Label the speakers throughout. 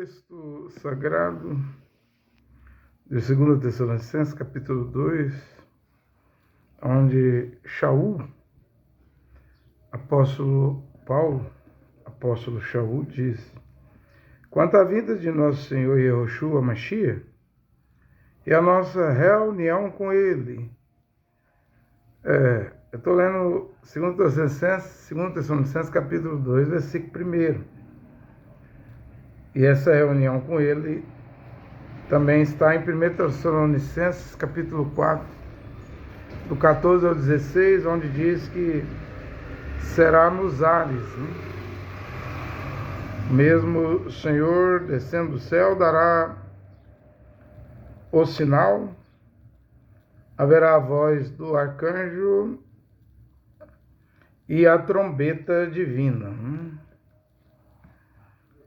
Speaker 1: texto sagrado de 2 Tessalonicenses, capítulo 2, onde Shaul, apóstolo Paulo, apóstolo Shaul, diz: quanto à vida de nosso Senhor Yahushua Mashiach e a nossa reunião com Ele. Eu estou lendo 2 Tessalonicenses, capítulo 2, versículo 1. E essa reunião com Ele também está em 1 Tessalonicenses, capítulo 4, do 14 ao 16, onde diz que será nos ares, né? Mesmo o Senhor descendo do céu dará o sinal, haverá a voz do arcanjo e a trombeta divina.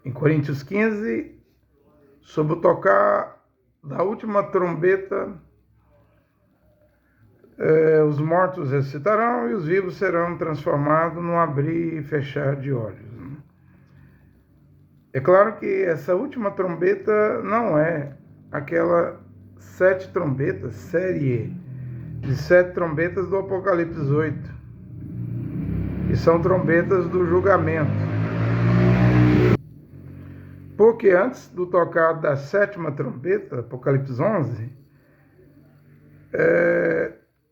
Speaker 1: Em Coríntios 15, sob o tocar da última trombeta, os mortos ressuscitarão e os vivos serão transformados num abrir e fechar de olhos. É claro que essa última trombeta não é aquela 7 trombetas, série de 7 trombetas do Apocalipse 8, que são trombetas do julgamento. Porque antes do tocar da 7ª trombeta, Apocalipse 11,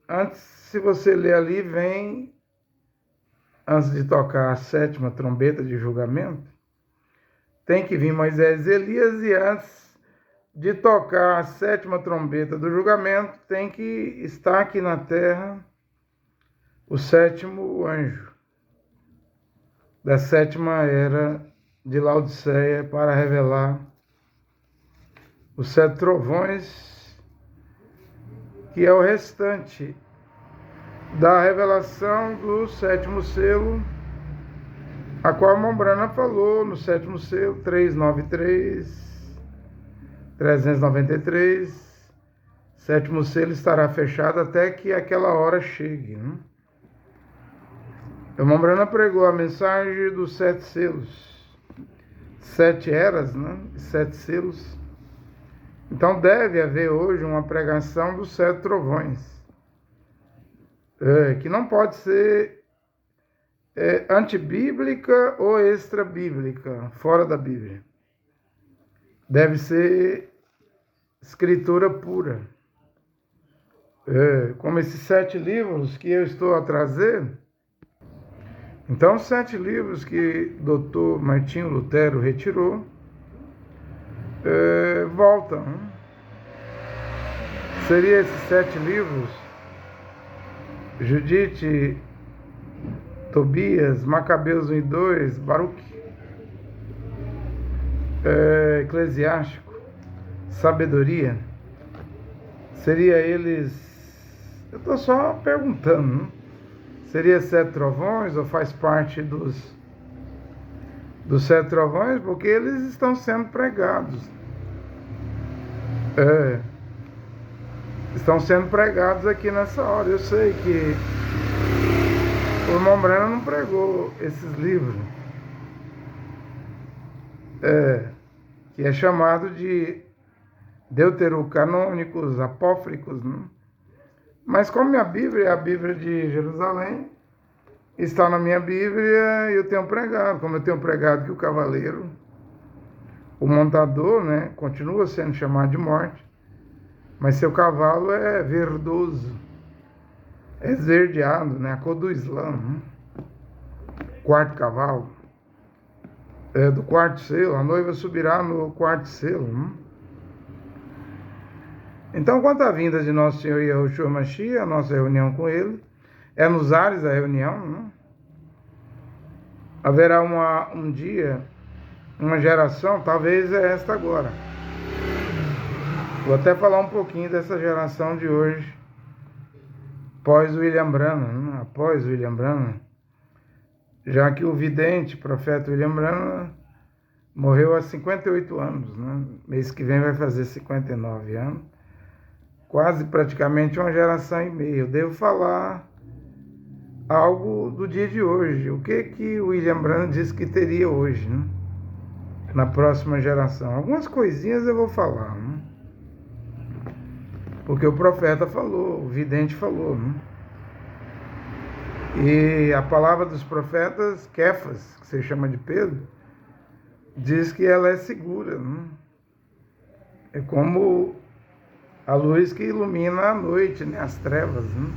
Speaker 1: antes, se você ler ali, vem, antes de tocar a 7ª trombeta de julgamento, tem que vir Moisés e Elias, e antes de tocar a 7ª trombeta do julgamento, tem que estar aqui na terra o 7º anjo da 7ª era de Laodiceia, para revelar os 7 trovões, que é o restante da revelação do 7º selo, a qual Mombrana falou no 7º selo, 393, 393, 7º selo estará fechado até que aquela hora chegue, né? O Mombrana pregou a mensagem dos 7 selos, 7 eras, né? 7 selos. Então deve haver hoje uma pregação dos 7 trovões, que não pode ser antibíblica ou extra-bíblica, fora da Bíblia. Deve ser escritura pura. Como esses 7 livros que eu estou a trazer. Então, os 7 livros que Dr. Martinho Lutero retirou, voltam. Seria esses 7 livros: Judite, Tobias, Macabeus 1 e 2, Baruque, Eclesiástico, Sabedoria. Seria eles... Eu estou só perguntando, né? Seria 7 trovões, ou faz parte dos 7 trovões? Porque eles estão sendo pregados. Estão sendo pregados aqui nessa hora. Eu sei que o irmão Breno não pregou esses livros, que é chamado de deuterocanônicos, apócrifos, né? Mas como minha Bíblia é a Bíblia de Jerusalém, está na minha Bíblia, e eu tenho pregado. Como eu tenho pregado que o cavaleiro, o montador, né, continua sendo chamado de morte, mas seu cavalo é verdoso, é esverdeado, né, a cor do Islã, né? 4º cavalo, do 4º selo, a noiva subirá no 4º selo, né? Então, quanto à vinda de nosso Senhor Yahushua Mashiach, a nossa reunião com Ele, é nos ares a reunião, né? Haverá um dia, uma geração, talvez é esta agora. Vou até falar um pouquinho dessa geração de hoje, após William Branham, né? Após William Branham, já que o vidente, profeta William Branham, morreu há 58 anos, né? Mês que vem vai fazer 59 anos. Quase praticamente uma geração e meia. Eu devo falar algo do dia de hoje. O que o William Branham disse que teria hoje, né? na próxima geração. Algumas coisinhas eu vou falar, né? Porque o profeta falou, o vidente falou, né? E a palavra dos profetas, Kefas, que se chama de Pedro, diz que ela é segura, né? É como a luz que ilumina a noite, né? As trevas, né?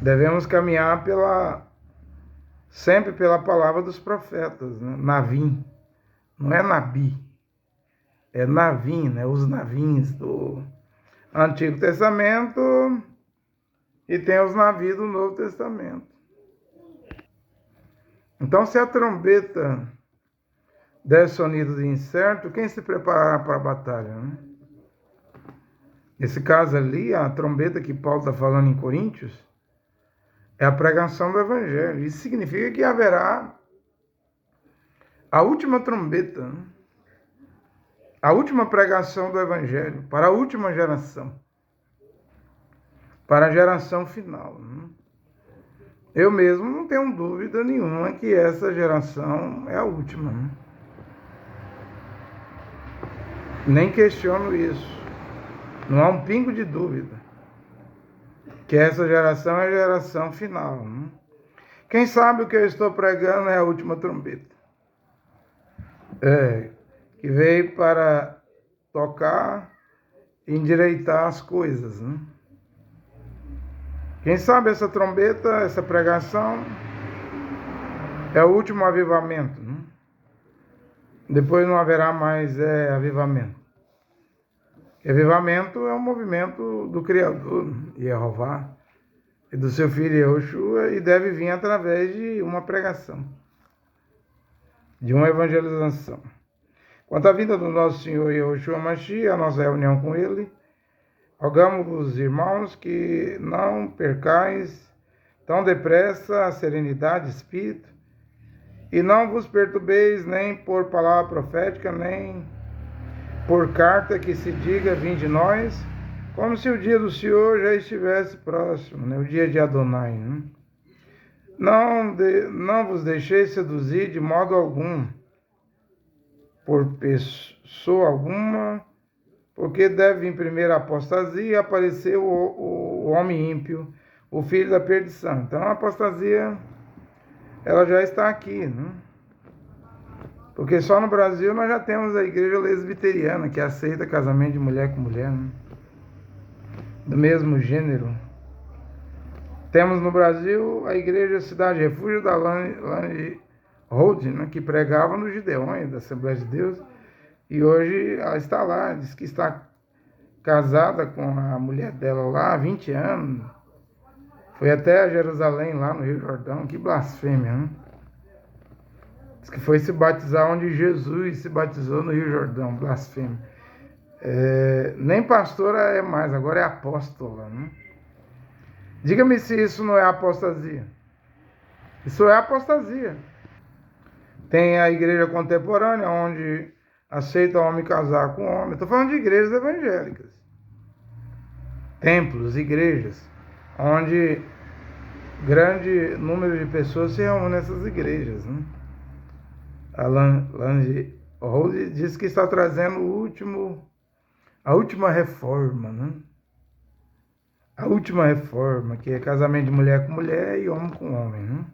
Speaker 1: Devemos caminhar sempre pela palavra dos profetas, né? Navim, não é Nabi, é Navim, né? Os navins do Antigo Testamento e tem os navios do Novo Testamento. Então, se a trombeta der sonido de incerto, quem se preparará para a batalha, né? Nesse caso ali, a trombeta que Paulo está falando em Coríntios é a pregação do Evangelho. Isso significa que haverá a última trombeta, né? A última pregação do Evangelho para a última geração, para a geração final, né? Eu mesmo não tenho dúvida nenhuma que essa geração é a última, né? Nem questiono isso. Não há um pingo de dúvida que essa geração é a geração final, né? Quem sabe o que eu estou pregando é a última trombeta. Que veio para tocar e endireitar as coisas, né? Quem sabe essa trombeta, essa pregação, é o último avivamento, né? Depois não haverá mais avivamento. Avivamento é um movimento do Criador, Jeová, e do seu filho Yehoshua, e deve vir através de uma pregação, de uma evangelização. Quanto à vinda do nosso Senhor Yehoshua Mashiach, a nossa reunião com Ele, rogamos-vos, irmãos, que não percais tão depressa a serenidade de espírito, e não vos perturbeis nem por palavra profética, nem por carta que se diga, vinde nós, como se o dia do Senhor já estivesse próximo, né? O dia de Adonai, né? Não vos deixeis seduzir de modo algum, por pessoa alguma, porque deve vir primeiro a apostasia e aparecer o homem ímpio, o filho da perdição. Então a apostasia, ela já está aqui, né? Porque só no Brasil nós já temos a igreja lesbiteriana, que aceita casamento de mulher com mulher, né? Do mesmo gênero. Temos no Brasil a igreja Cidade Refúgio da Land Road, né? Que pregava no Gideões, da Assembleia de Deus. E hoje ela está lá, diz que está casada com a mulher dela lá há 20 anos. Foi até a Jerusalém, lá no Rio Jordão. Que blasfêmia, né? Diz que foi se batizar onde Jesus se batizou, no Rio Jordão. Blasfêmia. Nem pastora é mais, agora é apóstola, né? Diga-me se isso não é apostasia. Isso é apostasia. Tem a igreja contemporânea, onde aceita o homem casar com o homem. Estou falando de igrejas evangélicas. Templos, igrejas, onde grande número de pessoas se reúnem nessas igrejas, né? A Land Road diz que está trazendo a última reforma, né? A última reforma, que é casamento de mulher com mulher e homem com homem, né?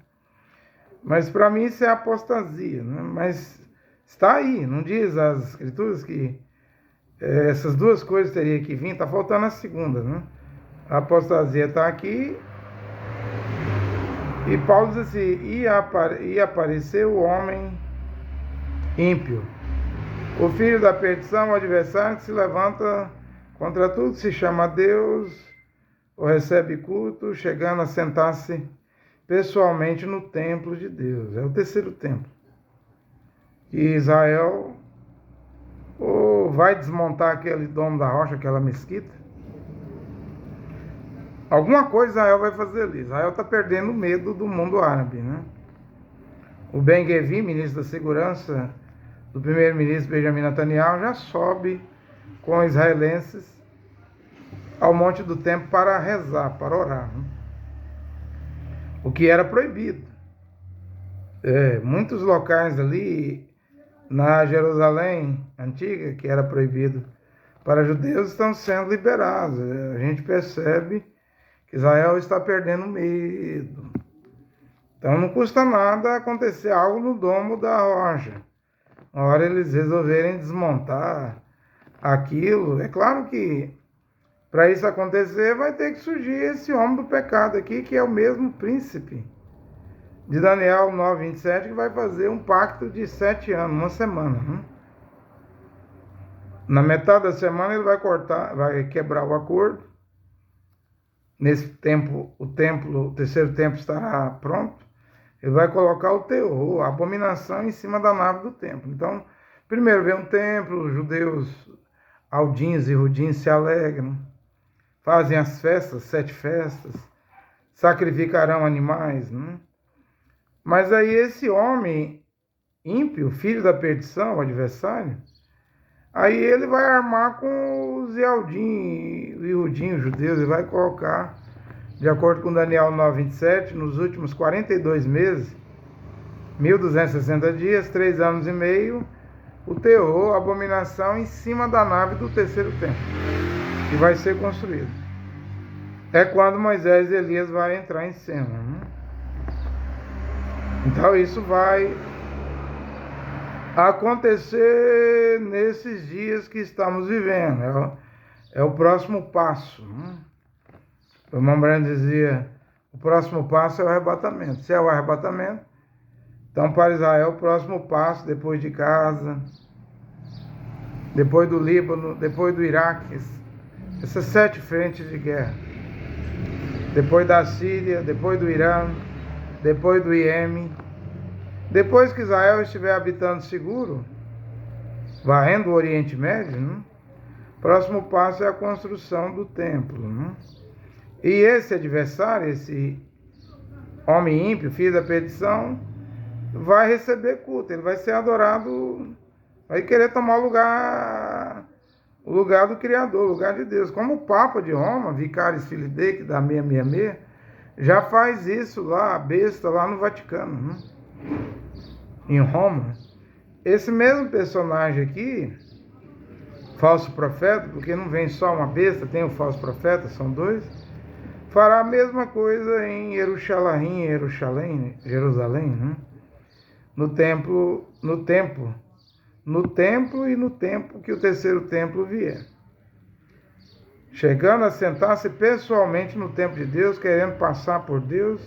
Speaker 1: Mas para mim isso é apostasia, né? Mas está aí, não diz as escrituras que essas duas coisas teriam que vir, está faltando a segunda, né? A apostasia está aqui, e Paulo diz assim, ia aparecer o homem ímpio, o filho da perdição, o adversário que se levanta contra tudo, se chama Deus, ou recebe culto, chegando a sentar-se pessoalmente no templo de Deus. É o terceiro templo. E Israel vai desmontar aquele domo da rocha, aquela mesquita. Alguma coisa Israel vai fazer ali. Israel está perdendo o medo do mundo árabe, né? O Ben-Gvir, ministro da Segurança do primeiro-ministro Benjamin Netanyahu, já sobe com israelenses ao Monte do Templo para rezar, para orar, né? O que era proibido. Muitos locais ali na Jerusalém antiga, que era proibido para judeus, estão sendo liberados. A gente percebe que Israel está perdendo medo. Então não custa nada acontecer algo no domo da rocha. Na hora eles resolverem desmontar aquilo, é claro que para isso acontecer vai ter que surgir esse homem do pecado aqui, que é o mesmo príncipe de Daniel 9:27, que vai fazer um pacto de 7 anos, uma semana. Na metade da semana ele vai quebrar o acordo. Nesse tempo, o terceiro templo estará pronto. Ele vai colocar o terror, a abominação em cima da nave do templo. Então, primeiro vem um templo, os judeus aldins e rudins se alegram, fazem as festas, 7 festas, sacrificarão animais. Mas aí esse homem ímpio, filho da perdição, o adversário, aí ele vai armar com os Yaldim e Rudim, os judeus, ele vai colocar, de acordo com Daniel 9:27, nos últimos 42 meses, 1260 dias, 3 anos e meio, o terror, a abominação em cima da nave do terceiro templo, que vai ser construído. É quando Moisés e Elias vão entrar em cena. Então isso vai acontecer nesses dias que estamos vivendo. É o próximo passo. O irmão Branham dizia, o próximo passo é o arrebatamento. Se é o arrebatamento, então para Israel o próximo passo, depois de Gaza, depois do Líbano, depois do Iraque, essas 7 frentes de guerra, depois da Síria, depois do Irã, depois do Iêmen, depois que Israel estiver habitando seguro, varrendo o Oriente Médio, o próximo passo é a construção do templo. E esse adversário, esse homem ímpio, filho da perdição, vai receber culto, ele vai ser adorado, vai querer tomar o lugar do Criador, o lugar de Deus. Como o Papa de Roma, Vicaris Filii, que dá 666, já faz isso lá, a besta, lá no Vaticano, em Roma. Esse mesmo personagem aqui, falso profeta, porque não vem só uma besta, tem o falso profeta, são 2, fará a mesma coisa em Jerusalém, no templo e no tempo que o terceiro templo vier. Chegando a sentar-se pessoalmente no templo de Deus, querendo passar por Deus,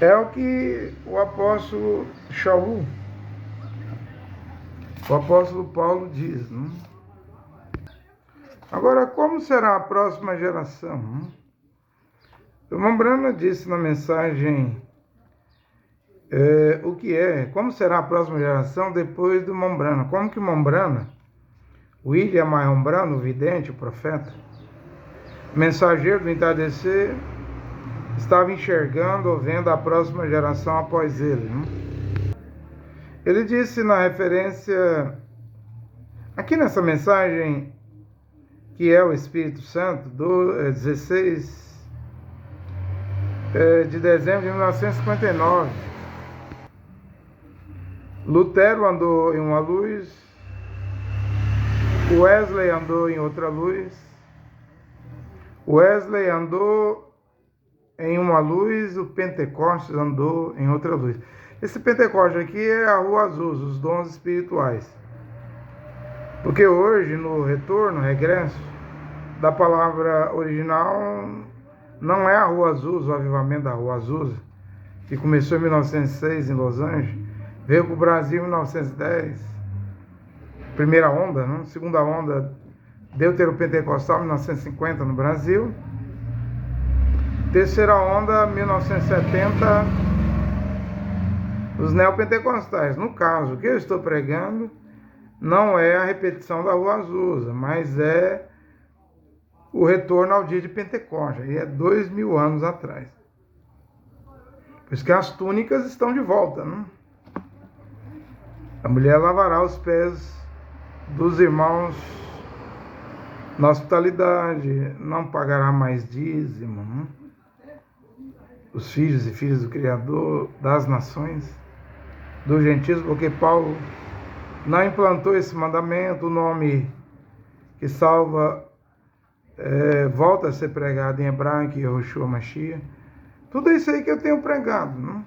Speaker 1: é o que o apóstolo Shaul, o apóstolo Paulo diz. Agora, como será a próxima geração? O irmão Branham disse na mensagem o que é, como será a próxima geração depois do irmão Branham. Como que o irmão Branham, William Marion Branham, o vidente, o profeta, mensageiro do entardecer, estava enxergando ou vendo a próxima geração após ele. Ele disse na referência, aqui nessa mensagem, que é o Espírito Santo, do 16 de dezembro de 1959. Lutero andou em uma luz, Wesley andou em outra luz, Wesley andou em uma luz, o Pentecostes andou em outra luz. Esse Pentecostes aqui é a Rua Azusa, os dons espirituais. Porque hoje, no regresso da palavra original, não é a Rua Azusa, o avivamento da Rua Azusa, que começou em 1906 em Los Angeles, veio para o Brasil em 1910, primeira onda, segunda onda, Deuteropentecostal, 1950 no Brasil, terceira onda, 1970, os neopentecostais. No caso, o que eu estou pregando não é a repetição da Rua Azusa, mas é o retorno ao dia de Pentecostes, e é 2000 anos atrás. Por isso que as túnicas estão de volta. A mulher lavará os pés dos irmãos na hospitalidade, não pagará mais dízimo. Os filhos e filhas do Criador das nações dos gentios, porque Paulo não implantou esse mandamento, o nome que salva volta a ser pregado em hebraico, Yehoshua Mashiach. Tudo isso aí que eu tenho pregado, né?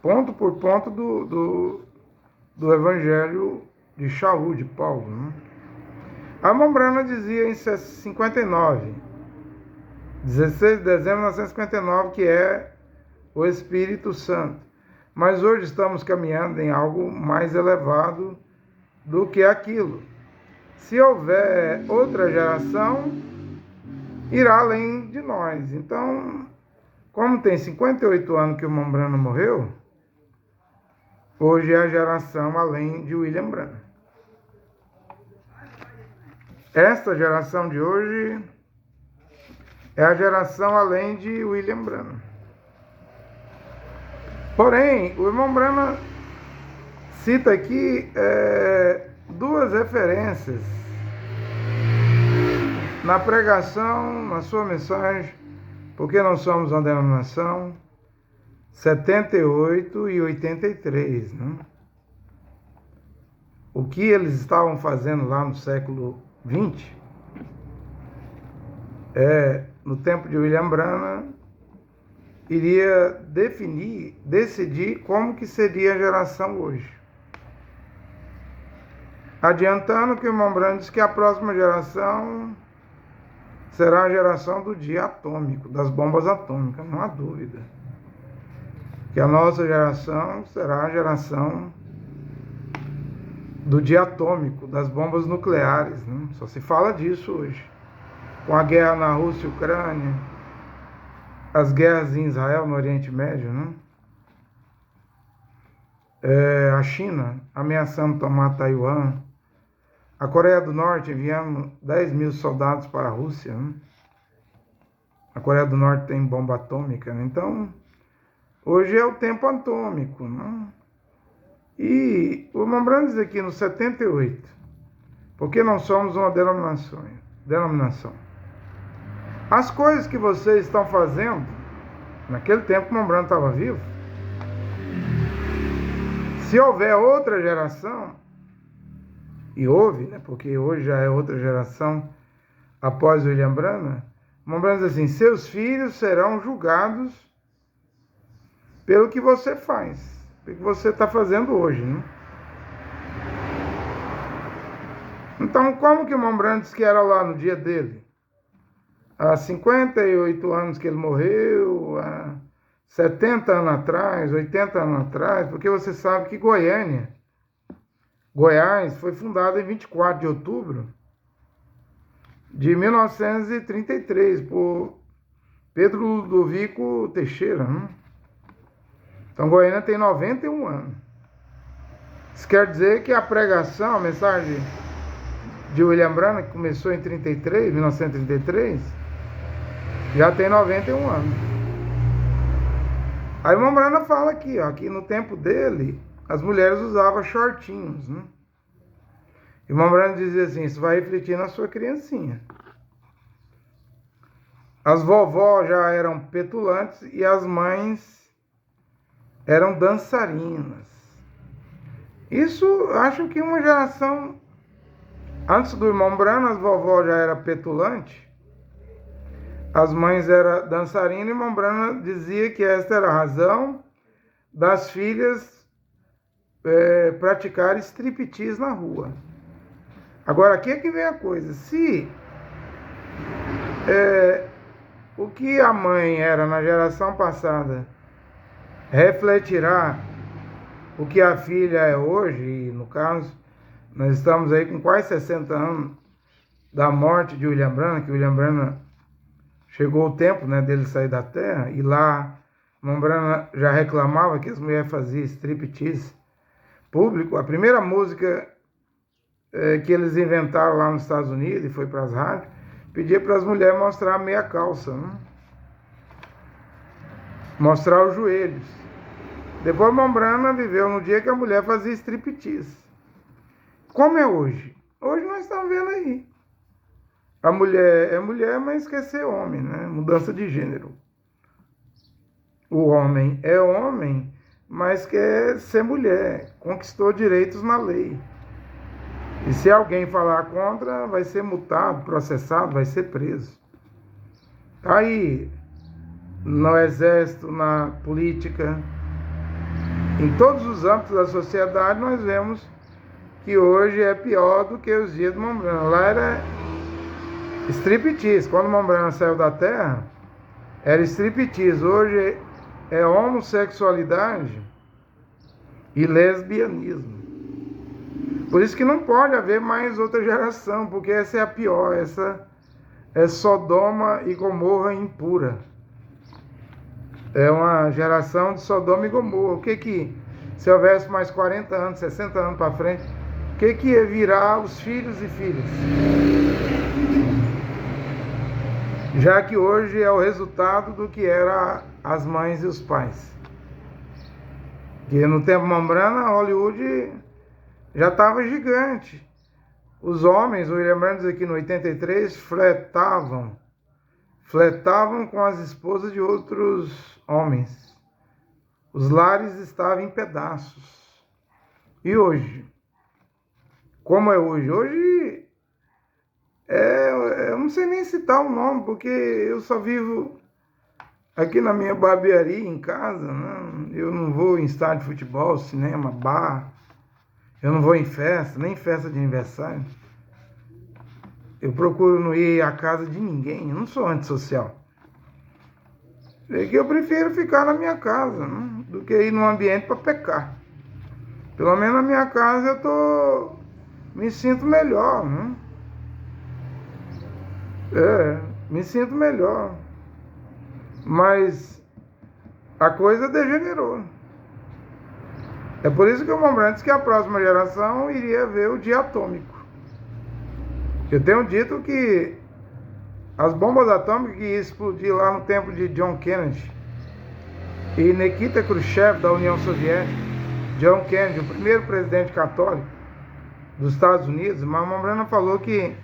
Speaker 1: Ponto por ponto do Evangelho de Shaul, de Paulo. Né? A Mombrana dizia em 59, 16 de dezembro de 1959, que é o Espírito Santo. Mas hoje estamos caminhando em algo mais elevado do que aquilo. Se houver outra geração, irá além de nós. Então, como tem 58 anos que o Mombrana morreu, hoje é a geração além de William Branham. Esta geração de hoje é a geração além de William Branham. Porém, o irmão Branham cita aqui duas referências na pregação, na sua mensagem, porque nós somos uma denominação, 78 e 83. Né? O que eles estavam fazendo lá no século XX, no tempo de William Branham, iria decidir como que seria a geração hoje. Adiantando que o irmão Branham diz que a próxima geração será a geração do dia atômico, das bombas atômicas, não há dúvida. Que a nossa geração será a geração do dia atômico, das bombas nucleares. Né? Só se fala disso hoje. Com a guerra na Rússia e Ucrânia, as guerras em Israel, no Oriente Médio, né? A China ameaçando tomar Taiwan, a Coreia do Norte enviando 10 mil soldados para a Rússia. Né? A Coreia do Norte tem bomba atômica. Né? Então, hoje é o tempo atômico. Né? E o irmão Branham diz aqui no 78, porque não somos uma denominação. As coisas que vocês estão fazendo, naquele tempo que o irmão Branham estava vivo, se houver outra geração, e houve, né, porque hoje já é outra geração após o William Branham, o irmão Branham diz assim, seus filhos serão julgados pelo que você faz, pelo que você está fazendo hoje. Né? Então, como que o irmão Branham disse que era lá no dia dele? Há 58 anos que ele morreu, há 70 anos atrás, 80 anos atrás, porque você sabe que Goiás, foi fundada em 24 de outubro de 1933 por Pedro Ludovico Teixeira. Né? Então, Goiânia tem 91 anos. Isso quer dizer que a pregação, a mensagem de William Branham, que começou em 1933, já tem 91 anos. Aí o irmão Branham fala aqui, ó, que no tempo dele, as mulheres usavam shortinhos. Né? E o irmão Branham dizia assim, isso vai refletir na sua criancinha. As vovós já eram petulantes e as mães eram dançarinas. Isso, acho que uma geração antes do irmão Branham, as vovós já eram petulantes, as mães eram dançarinas, e o irmão Branham dizia que esta era a razão das filhas praticarem striptease na rua. Agora, aqui é que vem a coisa. Se o que a mãe era na geração passada refletirá o que a filha é hoje, e no caso, nós estamos aí com quase 60 anos da morte de William Branham, que William Branham chegou o tempo, né, dele sair da Terra, e lá William Branham já reclamava que as mulheres faziam striptease público. A primeira música que eles inventaram lá nos Estados Unidos, e foi para as rádios, pedia para as mulheres mostrar a meia calça, né? Mostrar os joelhos. Depois William Branham viveu no dia que a mulher fazia striptease. Como é hoje? Hoje nós estamos vendo aí. A mulher é mulher, mas quer ser homem, né? Mudança de gênero. O homem é homem, mas quer ser mulher, conquistou direitos na lei. E se alguém falar contra, vai ser multado, processado, vai ser preso. Aí, no exército, na política, em todos os âmbitos da sociedade, nós vemos que hoje é pior do que os dias de Mombrana. Lá era striptease. Quando Mombrana saiu da Terra, era striptease. Hoje é homossexualidade e lesbianismo. Por isso que não pode haver mais outra geração, porque essa é a pior. Essa é Sodoma e Gomorra impura. É uma geração de Sodoma e Gomorra. O que se houvesse mais 40 anos, 60 anos para frente, o que ia virar os filhos e filhas? Já que hoje é o resultado do que eram as mães e os pais. Que no tempo Mombrana, Hollywood já estava gigante. Os homens, o William Burns aqui no 83, fletavam com as esposas de outros homens. Os lares estavam em pedaços. E hoje? Como é hoje? Hoje, eu não sei nem citar o nome, porque eu só vivo aqui na minha barbearia, em casa, né? Eu não vou em estádio de futebol, cinema, bar. Eu não vou em festa, nem festa de aniversário. Eu procuro não ir à casa de ninguém, eu não sou antissocial. É que eu prefiro ficar na minha casa, né, do que ir num ambiente para pecar. Pelo menos na minha casa me sinto melhor, né? Me sinto melhor. Mas a coisa degenerou. É por isso que o Mombrana disse que a próxima geração iria ver o dia atômico. Eu tenho dito que as bombas atômicas que iam explodir lá no tempo de John Kennedy e Nikita Khrushchev da União Soviética, John Kennedy, o primeiro presidente católico dos Estados Unidos, mas Mombrana falou que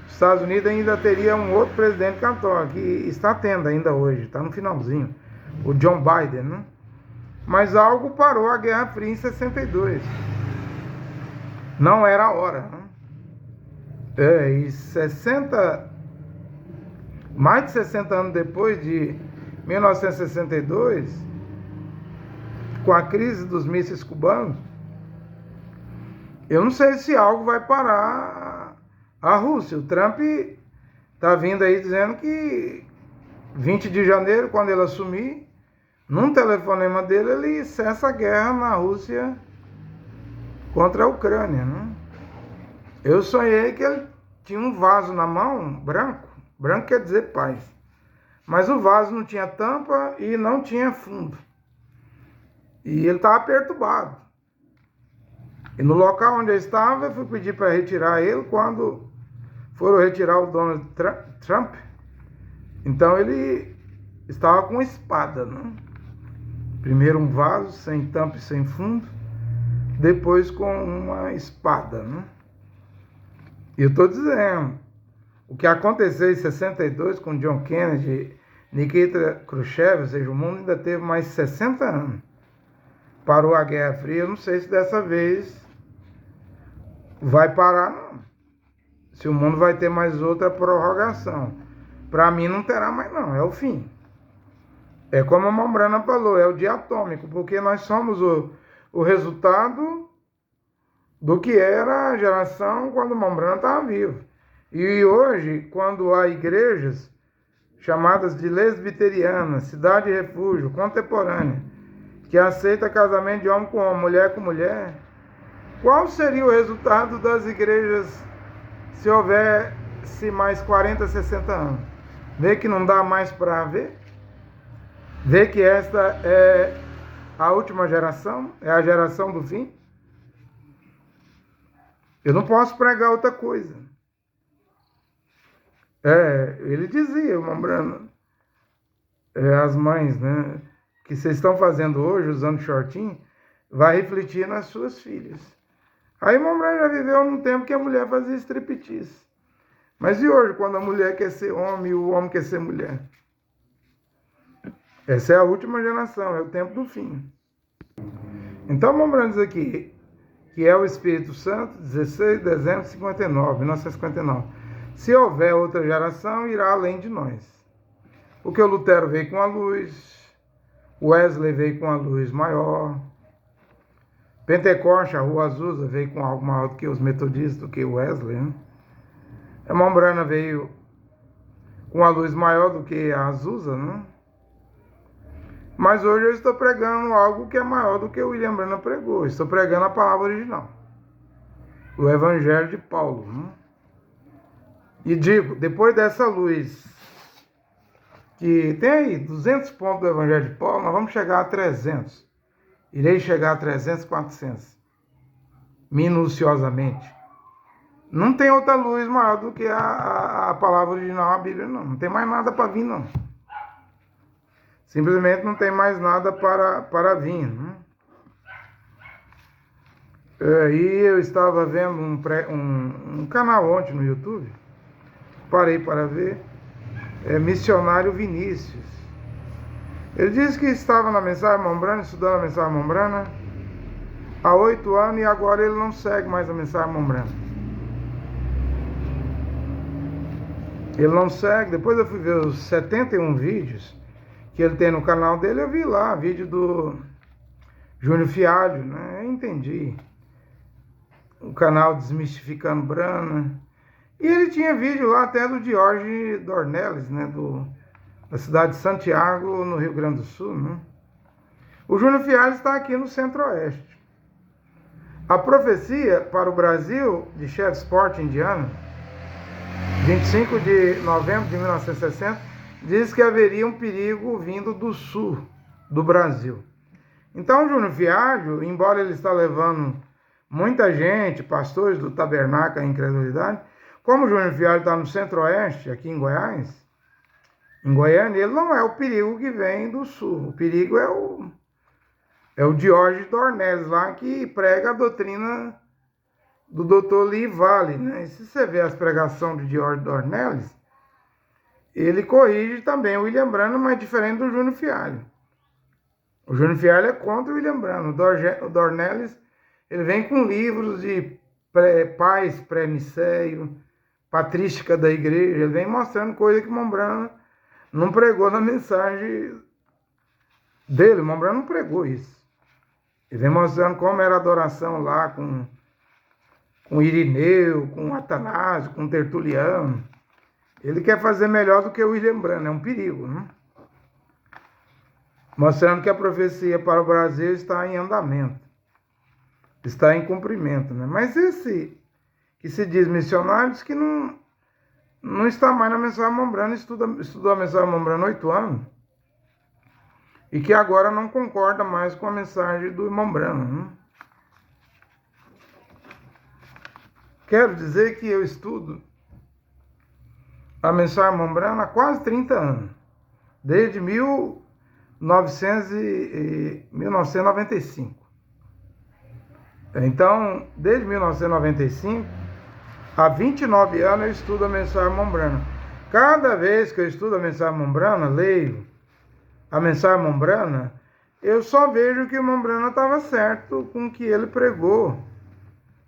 Speaker 1: os Estados Unidos ainda teria um outro presidente católico, e está tendo ainda hoje, está no finalzinho, o John Biden, né? Mas algo parou a Guerra Fria em 62. Não era a hora, né? E mais de 60 anos depois, de 1962, com a crise dos mísseis cubanos, eu não sei se algo vai parar a Rússia. O Trump está vindo aí dizendo que 20 de janeiro, quando ele assumir, num telefonema dele, ele cessa a guerra na Rússia contra a Ucrânia, né? Eu sonhei que ele tinha um vaso na mão, branco. Branco quer dizer paz. Mas o vaso não tinha tampa e não tinha fundo. E ele estava perturbado. E no local onde eu estava, eu fui pedir para retirar ele. Quando foram retirar o Donald Trump, então ele estava com espada, né? Primeiro um vaso sem tampa e sem fundo, depois com uma espada, né? E eu estou dizendo, o que aconteceu em 62 com John Kennedy, Nikita Khrushchev, ou seja, o mundo ainda teve mais 60 anos. Parou a Guerra Fria, eu não sei se dessa vez vai parar, não. Se o mundo vai ter mais outra prorrogação. Para mim não terá mais não, é o fim. É como a Mombrana falou, é o dia atômico, porque nós somos o resultado do que era a geração quando Mombrana estava vivo. E hoje, quando há igrejas chamadas de lesbiterianas, cidade de refúgio, contemporânea, que aceita casamento de homem com homem, mulher com mulher, qual seria o resultado das igrejas se houvesse mais 40, 60 anos? Vê que não dá mais para ver? Vê que esta é a última geração? É a geração do fim? Eu não posso pregar outra coisa. Ele dizia, o Mombrana, as mães, né, que vocês estão fazendo hoje, usando shortinho, vai refletir nas suas filhas. Aí o Mombrana já viveu num tempo que a mulher fazia striptease. Mas e hoje, quando a mulher quer ser homem e o homem quer ser mulher? Essa é a última geração, é o tempo do fim. Então, lembrando aqui, que é o Espírito Santo, 16 de dezembro de 59, 1959. Se houver outra geração, irá além de nós. Porque o Lutero veio com a luz, Wesley veio com a luz maior, Pentecoste, a Rua Azusa, veio com algo maior do que os metodistas, do que o Wesley, né? A Mombrana veio com a luz maior do que a Azusa, né? Mas hoje eu estou pregando algo que é maior do que o William Branham pregou. Estou pregando a palavra original, o Evangelho de Paulo, né? E digo, depois dessa luz, que tem aí 200 pontos do Evangelho de Paulo, nós vamos chegar a 300. Irei chegar a 300, 400. Minuciosamente. Não tem outra luz maior do que a palavra original, a Bíblia, não. Não tem mais nada para vir, não. Simplesmente não tem mais nada para vir, né? E eu estava vendo um canal ontem no YouTube, parei para ver, Missionário Vinícius. Ele disse que estava na Mensagem Mombrana, estudando a Mensagem Mombrana há 8 anos e agora ele não segue mais a Mensagem Mombrana. Ele não segue. Depois eu fui ver os 71 vídeos que ele tem no canal dele, eu vi lá, vídeo do Júnior Fialho, né? Eu entendi. O canal Desmistificando Brana. E ele tinha vídeo lá até do Jorge Dornelles, né? Da cidade de Santiago, no Rio Grande do Sul, né? O Júnior Fialho está aqui no Centro-Oeste. A profecia para o Brasil, de Shreveport, Indiana, 25 de novembro de 1960, diz que haveria um perigo vindo do sul do Brasil. Então, o Júnior Fialho, embora ele está levando muita gente, pastores do Tabernáculo à incredulidade, como o Júnior Fialho está no Centro-Oeste, aqui em Goiás, em Goiânia, ele não é o perigo que vem do sul. O perigo é o Jorge Dornelles lá, que prega a doutrina do Dr. Lee Vale, né? E se você ver as pregações de Jorge Dornelles, ele corrige também o William Branham, mas diferente do Júnior Fialho. O Júnior Fialho é contra o William Branham. O Dornelles, ele vem com livros de paz pré-nicéio, patrística da igreja, ele vem mostrando coisa que Mombrana não pregou na mensagem dele. Mombrana não pregou isso. Ele vem mostrando como era a adoração lá com Irineu, com Atanásio, com Tertuliano. Ele quer fazer melhor do que o William Branham, é um perigo, né? Mostrando que a profecia para o Brasil está em andamento, está em cumprimento, né? Mas esse que se diz missionário, diz que não está mais na mensagem Mombrana, estudou a mensagem Mombrana 8 anos, e que agora não concorda mais com a mensagem do Mombrana, né? Quero dizer que eu estudo a mensagem Mombrana há quase 30 anos, desde 1995. Então, desde 1995, há 29 anos eu estudo a mensagem Mombrana. Cada vez que eu estudo a mensagem Mombrana, leio a mensagem Mombrana, eu só vejo que o Mombrana estava certo com o que ele pregou,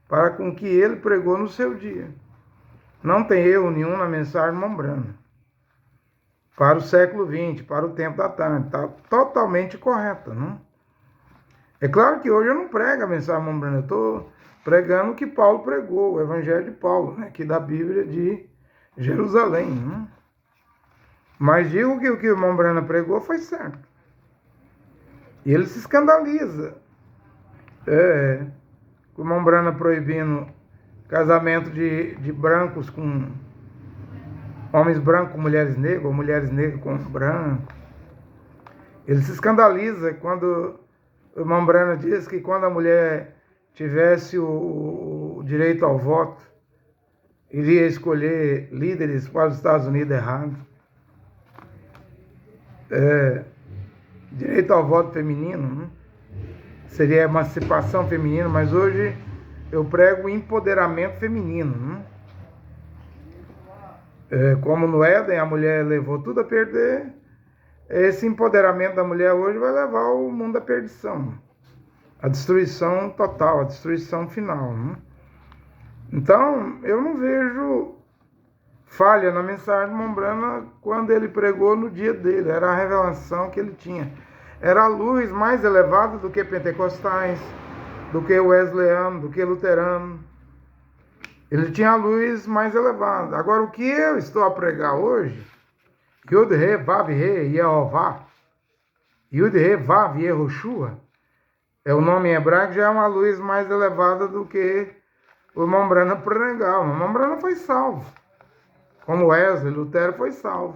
Speaker 1: para com o que ele pregou no seu dia. Não tem erro nenhum na mensagem Mombrana. Para o século XX, para o tempo da tarde, está totalmente correta, não? É claro que hoje eu não prego a mensagem Mombrana, eu estou pregando o que Paulo pregou, o Evangelho de Paulo, né, aqui da Bíblia de Jerusalém, né? Mas digo que o que o Mombrana pregou foi certo. E ele se escandaliza. O Mombrana proibindo casamento de brancos com homens brancos com mulheres negras, ou mulheres negras com brancos. Ele se escandaliza quando o Mombrana diz que quando a mulher tivesse o direito ao voto, iria escolher líderes para os Estados Unidos errados. Direito ao voto feminino, né? Seria emancipação feminina, mas hoje eu prego empoderamento feminino, né? Como no Éden a mulher levou tudo a perder, esse empoderamento da mulher hoje vai levar o mundo à perdição. a destruição total, a destruição final. Né? Então, eu não vejo falha na mensagem de Mombrana quando ele pregou no dia dele. Era a revelação que ele tinha. Era a luz mais elevada do que pentecostais, do que wesleyano, do que luterano. Ele tinha a luz mais elevada. Agora, o que eu estou a pregar hoje, Yud He Vav He Yehová, Yud He Vav Yehoshua, é o nome em hebraico, já é uma luz mais elevada do que o Mombrana pregava. O Mombrana foi salvo, como Wesley, Lutero foi salvo,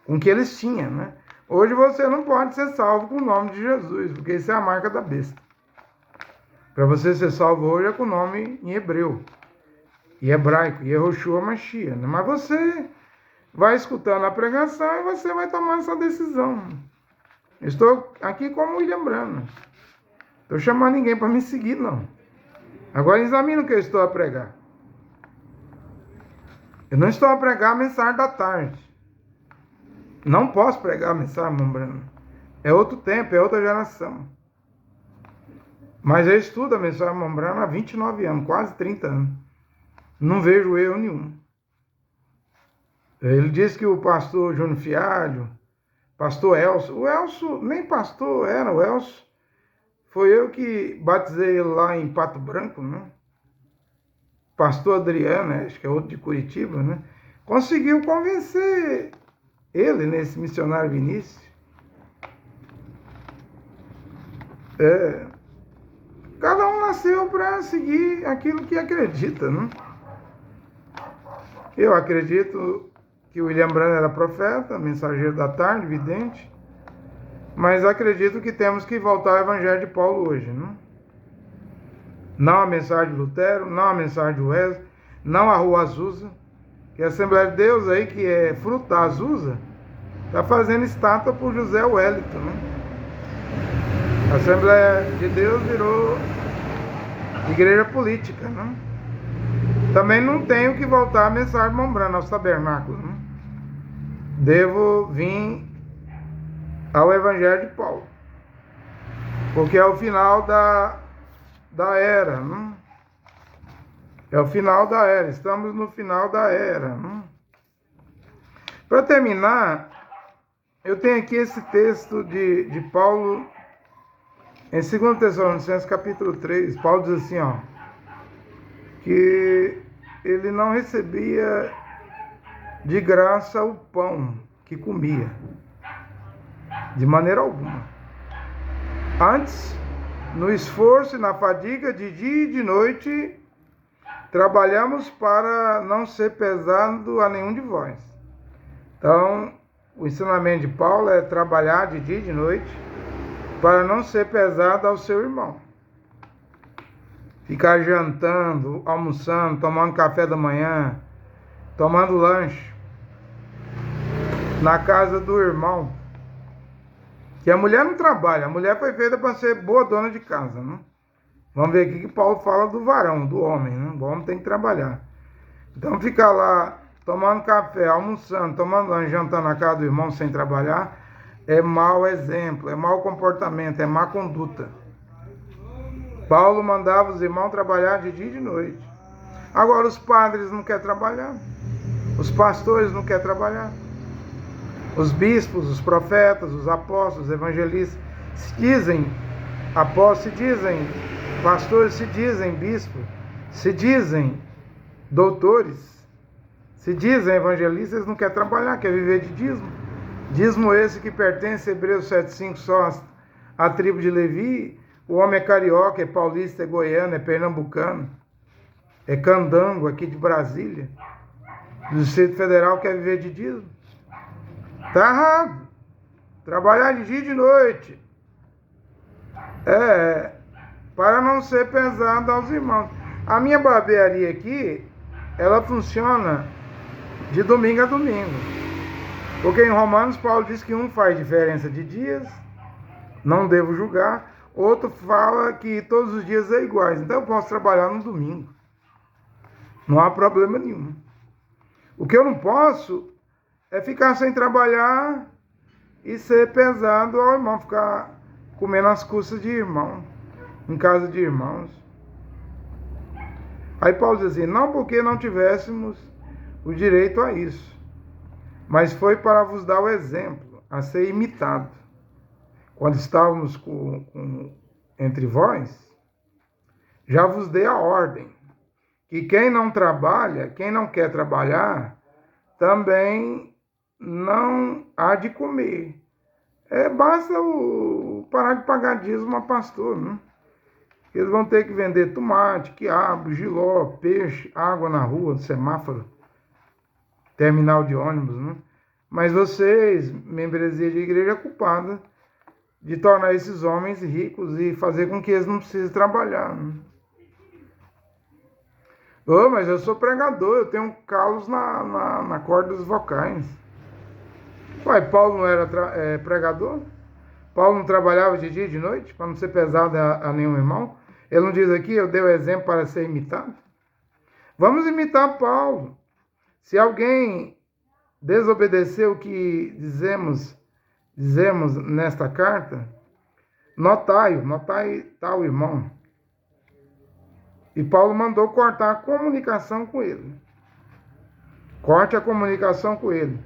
Speaker 1: com o que eles tinham, né? Hoje você não pode ser salvo com o nome de Jesus, porque isso é a marca da besta. Para você ser salvo hoje é com o nome em hebreu, em hebraico, Yehoshua Mashiach. Mas você vai escutando a pregação e você vai tomar essa decisão. Estou aqui como William Branham. Estou chamando ninguém para me seguir, não. Agora examine o que eu estou a pregar. Eu não estou a pregar a mensagem da tarde. Não posso pregar a mensagem, Mombrana. É outro tempo, é outra geração. Mas eu estudo a mensagem Mombrana há 29 anos, quase 30 anos. Não vejo erro nenhum. Ele disse que o pastor Júnior Fialho, pastor Elcio, o Elcio nem pastor era, o Elcio foi eu que batizei ele lá em Pato Branco, né? Pastor Adriano, acho que é outro de Curitiba, né? Conseguiu convencer ele, nesse missionário Vinícius. Cada um nasceu para seguir aquilo que acredita, né? Eu acredito que William Branham era profeta, mensageiro da tarde, vidente, mas acredito que temos que voltar ao Evangelho de Paulo hoje, né? Não a mensagem de Lutero, não a mensagem de Wesley, não a Rua Azusa, que a Assembleia de Deus aí, que é fruto da Azusa, está fazendo estátua por José Wellington, né? A Assembleia de Deus virou igreja política, né? Também não tenho que voltar a mensagem de Mombrana aos tabernáculos, né? Devo vir ao Evangelho de Paulo, porque é o final da era, né? É o final da era, estamos no final da era, né? Para terminar, eu tenho aqui esse texto de Paulo em 2 Tessalonicenses capítulo 3. Paulo diz assim, ó, que ele não recebia de graça o pão que comia, de maneira alguma. Antes, no esforço e na fadiga de dia e de noite, trabalhamos para não ser pesado a nenhum de vós. Então, o ensinamento de Paulo é trabalhar de dia e de noite para não ser pesado ao seu irmão. Ficar jantando, almoçando, tomando café da manhã, tomando lanche na casa do irmão. Que a mulher não trabalha, a mulher foi feita para ser boa dona de casa, né? Vamos ver aqui que Paulo fala do varão, do homem, né? O homem tem que trabalhar. Então ficar lá tomando café, almoçando, tomando lanche, jantando na casa do irmão sem trabalhar, é mau exemplo, é mau comportamento, é má conduta. Paulo mandava os irmãos trabalhar de dia e de noite. Agora os padres não querem trabalhar, os pastores não querem trabalhar, os bispos, os profetas, os apóstolos, os evangelistas se dizem apóstolos, se dizem pastores, se dizem bispos, se dizem doutores, se dizem evangelistas, eles não querem trabalhar, querem viver de dízimo. Dízimo esse que pertence a Hebreus 7,5 só à tribo de Levi. O homem é carioca, é paulista, é goiano, é pernambucano, é candango aqui de Brasília, do Distrito Federal, quer viver de dízimo. Está errado. Trabalhar de dia e de noite. Para não ser pesado aos irmãos. A minha barbearia aqui, ela funciona de domingo a domingo. Porque em Romanos, Paulo diz que um faz diferença de dias, não devo julgar. Outro fala que todos os dias é iguais. Então eu posso trabalhar no domingo. Não há problema nenhum. O que eu não posso é ficar sem trabalhar e ser pesado ao irmão, ficar comendo as custas de irmão. em casa de irmãos. Aí Paulo diz assim, não porque não tivéssemos o direito a isso, mas foi para vos dar o exemplo, a ser imitado. Quando estávamos entre vós, já vos dei a ordem, que quem não trabalha, quem não quer trabalhar, também não há de comer. Basta parar de pagar dízimo a pastor, né? Eles vão ter que vender tomate, quiabo, jiló, peixe, água na rua, semáforo, terminal de ônibus, né? Mas vocês, membresia de igreja, é culpada de tornar esses homens ricos e fazer com que eles não precisem trabalhar, né? Mas eu sou pregador, eu tenho calos na corda dos vocais. Ué, Paulo não era pregador? Paulo não trabalhava de dia e de noite, para não ser pesado a nenhum irmão? Ele não diz aqui, eu dei o exemplo para ser imitado? Vamos imitar Paulo. Se alguém desobedecer o que dizemos nesta carta, notai tal irmão. E Paulo mandou cortar a comunicação com ele. Corte a comunicação com ele.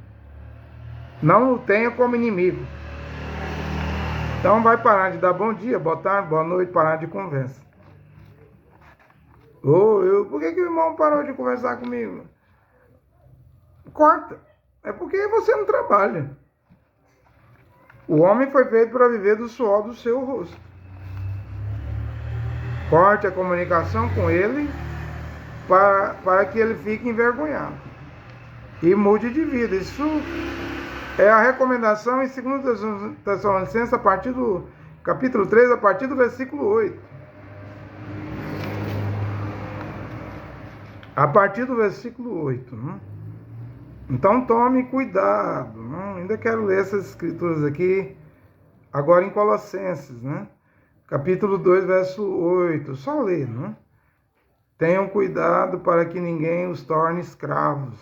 Speaker 1: Não o tenha como inimigo. Então vai parar de dar bom dia, boa tarde, boa noite, parar de conversa. Por que o irmão parou de conversar comigo? Corta. É porque você não trabalha. O homem foi feito para viver do suor do seu rosto. Corte a comunicação com ele para que ele fique envergonhado. E mude de vida. Isso é a recomendação em 2 Tessalonicenses, a partir do capítulo 3, a partir do versículo 8. A partir do versículo 8. Né? Então tome cuidado. Né? Ainda quero ler essas escrituras aqui, agora em Colossenses, né? Capítulo 2, verso 8. Só ler, né? Tenham cuidado para que ninguém os torne escravos,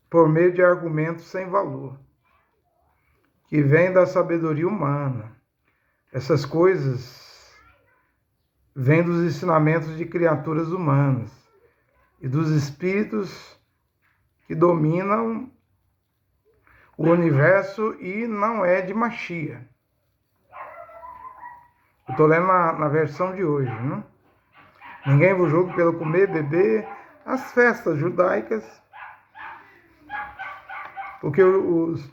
Speaker 1: por meio de argumentos sem valor, que vêm da sabedoria humana. Essas coisas vêm dos ensinamentos de criaturas humanas e dos espíritos que dominam o universo e não é de Machia. Eu estou lendo na versão de hoje, né? Ninguém vos julgue pelo comer, beber, as festas judaicas, porque os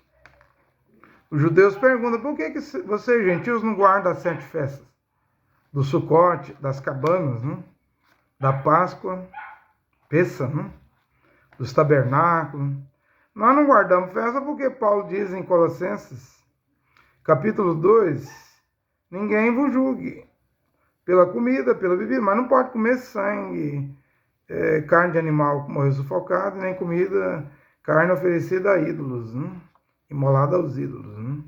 Speaker 1: judeus perguntam, por que vocês, gentios, não guardam as 7 festas? Do Sucote, das cabanas, né? Da Páscoa, Pessa, né? Dos tabernáculos. Nós não guardamos festa porque Paulo diz em Colossenses, capítulo 2, ninguém vos julgue pela comida, pela bebida, mas não pode comer sangue, carne de animal que morreu sufocado, nem comida, carne oferecida a ídolos, né? Imolada aos ídolos. Né?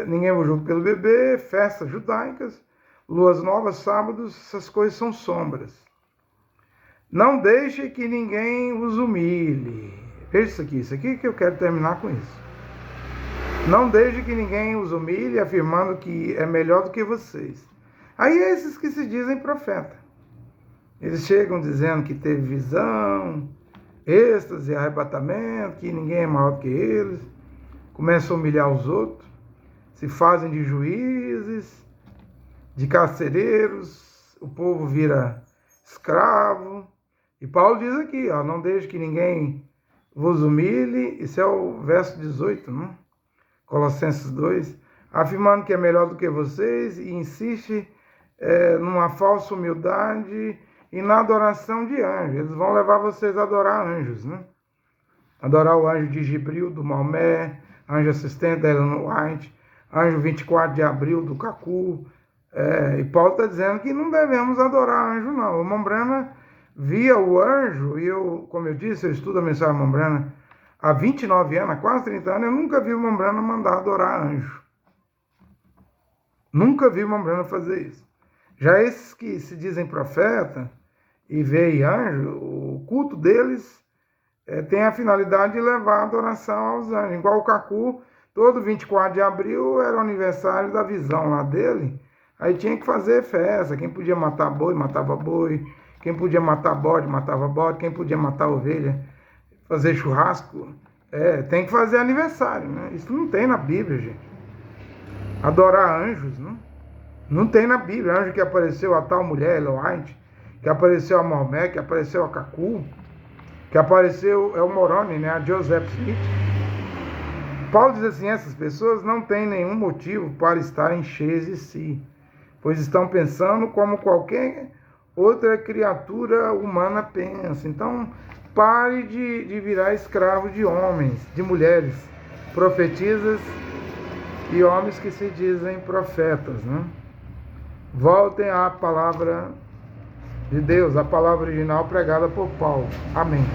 Speaker 1: Ninguém vos julgue pelo beber, festas judaicas, luas novas, sábados, essas coisas são sombras. Não deixe que ninguém os humilhe. Veja isso aqui que eu quero terminar com isso. Não deixe que ninguém os humilhe, afirmando que é melhor do que vocês. Aí esses que se dizem profeta. Eles chegam dizendo que teve visão, êxtase, arrebatamento, que ninguém é maior do que eles. Começam a humilhar os outros. Se fazem de juízes, de carcereiros. O povo vira escravo. E Paulo diz aqui, não deixe que ninguém vos humilhe. Isso é o verso 18, né? Colossenses 2, afirmando que é melhor do que vocês e insiste numa falsa humildade e na adoração de anjos. Eles vão levar vocês a adorar anjos, né? Adorar o anjo de Gibril, do Maomé, anjo assistente da Ellen White, anjo 24 de abril, do Cacu. E Paulo está dizendo que não devemos adorar anjo, não. O Mombrana via o anjo, e como eu disse, eu estudo a mensagem Mombrana há 29 anos, há quase 30 anos, eu nunca vi o Mombrana mandar adorar anjo. Nunca vi o Mombrana fazer isso. Já esses que se dizem profeta e veem anjo, o culto deles tem a finalidade de levar a adoração aos anjos. Igual o Cacu Todo 24 de abril era o aniversário da visão lá dele. Aí tinha que fazer festa. Quem podia matar boi, matava boi. Quem podia matar bode, matava bode. Quem podia matar ovelha, fazer churrasco. Tem que fazer aniversário, né? Isso não tem na Bíblia, gente. Adorar anjos, não? Não tem na Bíblia. Anjo que apareceu a tal mulher, Eloite, que apareceu a Maomé, que apareceu a Cacu, que apareceu o Moroni, né? A Joseph Smith. Paulo diz assim: essas pessoas não têm nenhum motivo para estarem cheias de si, pois estão pensando como qualquer outra criatura humana pensa. Então, pare de virar escravo de homens, de mulheres, profetisas e homens que se dizem profetas, né? Voltem à palavra de Deus, a palavra original pregada por Paulo. Amém.